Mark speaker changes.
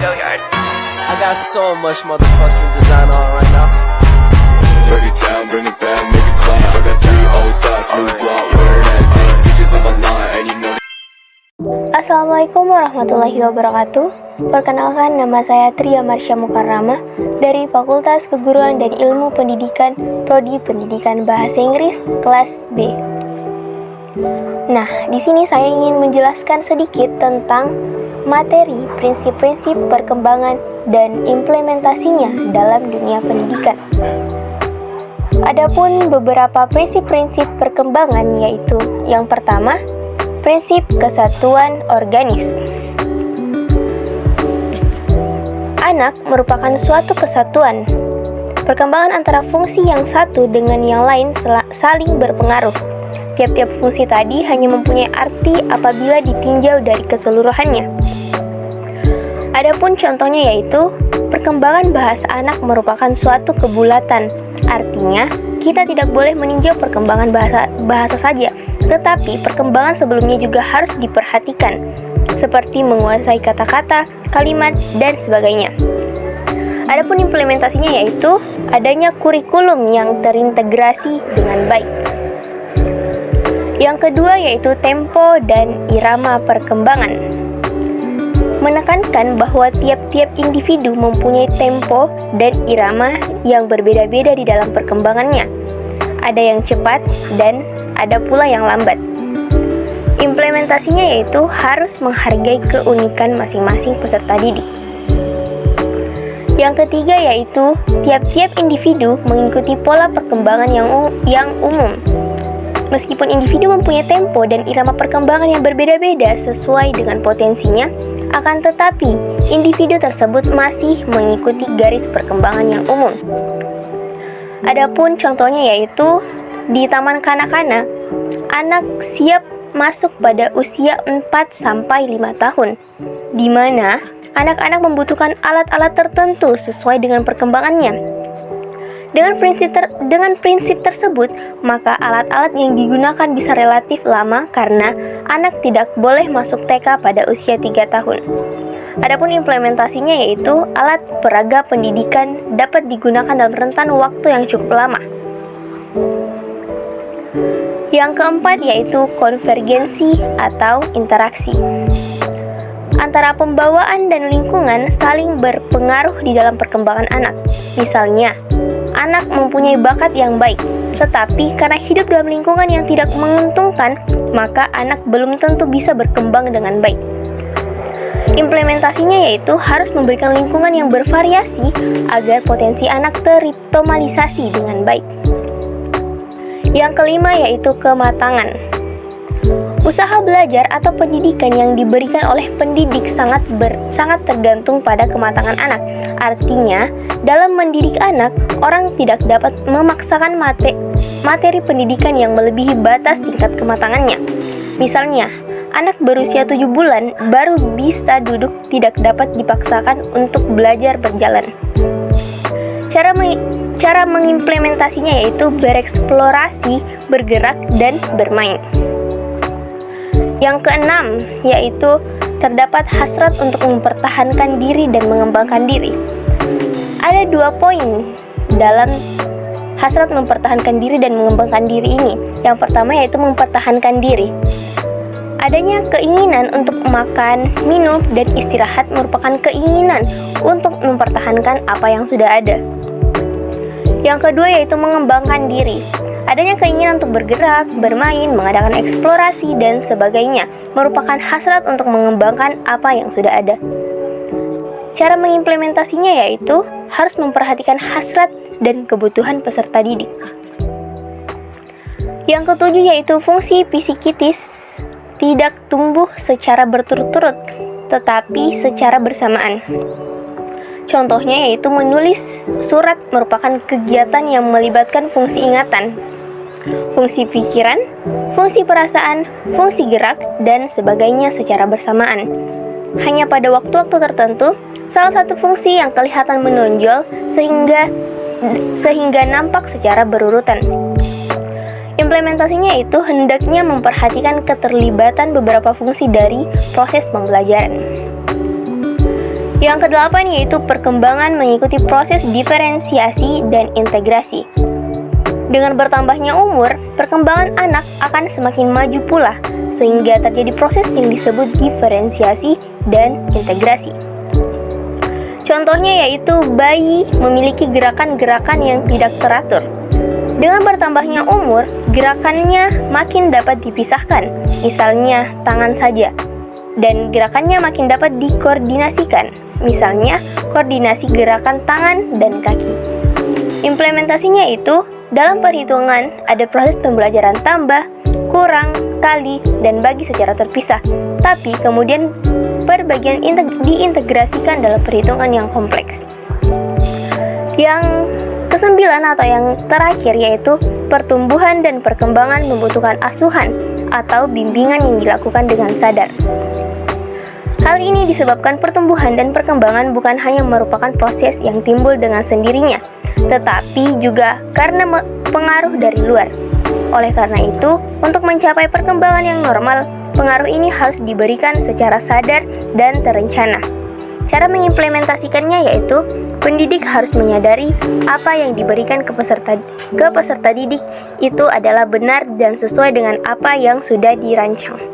Speaker 1: I got so much motherfucking design on right now.
Speaker 2: Break it down, bring it back, make it clap. I got 3 old thoughts, new block, wear that thing. Bitches on my line, and you know.
Speaker 3: Assalamualaikum warahmatullahi wabarakatuh. Perkenalkan, nama saya Tria Marsha Mukarramah dari Fakultas Keguruan dan Ilmu Pendidikan, Prodi Pendidikan Bahasa Inggris, kelas B. Nah, di sini saya ingin menjelaskan sedikit tentang materi prinsip-prinsip perkembangan dan implementasinya dalam dunia pendidikan. Adapun beberapa prinsip-prinsip perkembangan, yaitu yang pertama, prinsip kesatuan organis. Anak merupakan suatu kesatuan. Perkembangan antara fungsi yang satu dengan yang lain saling berpengaruh. Tiap-tiap fungsi tadi hanya mempunyai arti apabila ditinjau dari keseluruhannya. Adapun contohnya yaitu, perkembangan bahasa anak merupakan suatu kebulatan. Artinya, kita tidak boleh meninjau perkembangan bahasa saja, tetapi perkembangan sebelumnya juga harus diperhatikan, seperti menguasai kata-kata, kalimat, dan sebagainya. Adapun implementasinya yaitu adanya kurikulum yang terintegrasi dengan baik. Yang kedua yaitu tempo dan irama perkembangan. Menekankan bahwa tiap-tiap individu mempunyai tempo dan irama yang berbeda-beda di dalam perkembangannya. Ada yang cepat dan ada pula yang lambat. Implementasinya yaitu harus menghargai keunikan masing-masing peserta didik. Yang ketiga yaitu tiap-tiap individu mengikuti pola perkembangan yang umum. Meskipun individu mempunyai tempo dan irama perkembangan yang berbeda-beda sesuai dengan potensinya, akan tetapi individu tersebut masih mengikuti garis perkembangan yang umum. Adapun contohnya yaitu di taman kanak-kanak, anak siap masuk pada usia 4-5 tahun, di mana anak-anak membutuhkan alat-alat tertentu sesuai dengan perkembangannya. Dengan prinsip tersebut, maka alat-alat yang digunakan bisa relatif lama karena anak tidak boleh masuk TK pada usia 3 tahun. Adapun implementasinya yaitu alat peraga pendidikan dapat digunakan dalam rentan waktu yang cukup lama. Yang keempat yaitu konvergensi atau interaksi. Antara pembawaan dan lingkungan saling berpengaruh di dalam perkembangan anak. Misalnya, anak mempunyai bakat yang baik, tetapi karena hidup dalam lingkungan yang tidak menguntungkan, maka anak belum tentu bisa berkembang dengan baik. Implementasinya yaitu harus memberikan lingkungan yang bervariasi agar potensi anak teroptimalisasi dengan baik. Yang kelima yaitu kematangan. Usaha belajar atau pendidikan yang diberikan oleh pendidik sangat tergantung pada kematangan anak. Artinya, dalam mendidik anak, orang tidak dapat memaksakan materi pendidikan yang melebihi batas tingkat kematangannya. Misalnya, anak berusia 7 bulan baru bisa duduk, tidak dapat dipaksakan untuk belajar berjalan. Cara mengimplementasinya yaitu bereksplorasi, bergerak, dan bermain. Yang keenam yaitu terdapat hasrat untuk mempertahankan diri dan mengembangkan diri. Ada 2 poin dalam hasrat mempertahankan diri dan mengembangkan diri ini. Yang pertama yaitu mempertahankan diri. Adanya keinginan untuk makan, minum, dan istirahat merupakan keinginan untuk mempertahankan apa yang sudah ada. Yang kedua yaitu mengembangkan diri. Adanya keinginan untuk bergerak, bermain, mengadakan eksplorasi, dan sebagainya merupakan hasrat untuk mengembangkan apa yang sudah ada. Cara mengimplementasinya yaitu harus memperhatikan hasrat dan kebutuhan peserta didik. Yang ketujuh yaitu fungsi psikis tidak tumbuh secara berturut-turut, tetapi secara bersamaan. Contohnya yaitu menulis surat merupakan kegiatan yang melibatkan fungsi ingatan, fungsi pikiran, fungsi perasaan, fungsi gerak, dan sebagainya secara bersamaan. Hanya pada waktu-waktu tertentu, salah satu fungsi yang kelihatan menonjol sehingga nampak secara berurutan. Implementasinya itu hendaknya memperhatikan keterlibatan beberapa fungsi dari proses pembelajaran. Yang kedelapan yaitu perkembangan mengikuti proses diferensiasi dan integrasi. Dengan bertambahnya umur, perkembangan anak akan semakin maju pula, sehingga terjadi proses yang disebut diferensiasi dan integrasi. Contohnya yaitu bayi memiliki gerakan-gerakan yang tidak teratur. Dengan bertambahnya umur, gerakannya makin dapat dipisahkan, misalnya tangan saja, dan gerakannya makin dapat dikoordinasikan, misalnya koordinasi gerakan tangan dan kaki. Implementasinya itu, dalam perhitungan ada proses pembelajaran tambah, kurang, kali, dan bagi secara terpisah, tapi kemudian perbagian diintegrasikan dalam perhitungan yang kompleks. Yang kesembilan atau yang terakhir yaitu pertumbuhan dan perkembangan membutuhkan asuhan atau bimbingan yang dilakukan dengan sadar. Hal ini disebabkan pertumbuhan dan perkembangan bukan hanya merupakan proses yang timbul dengan sendirinya, tetapi juga karena pengaruh dari luar. Oleh karena itu, untuk mencapai perkembangan yang normal, pengaruh ini harus diberikan secara sadar dan terencana. Cara mengimplementasikannya yaitu, pendidik harus menyadari apa yang diberikan ke peserta didik itu adalah benar dan sesuai dengan apa yang sudah dirancang.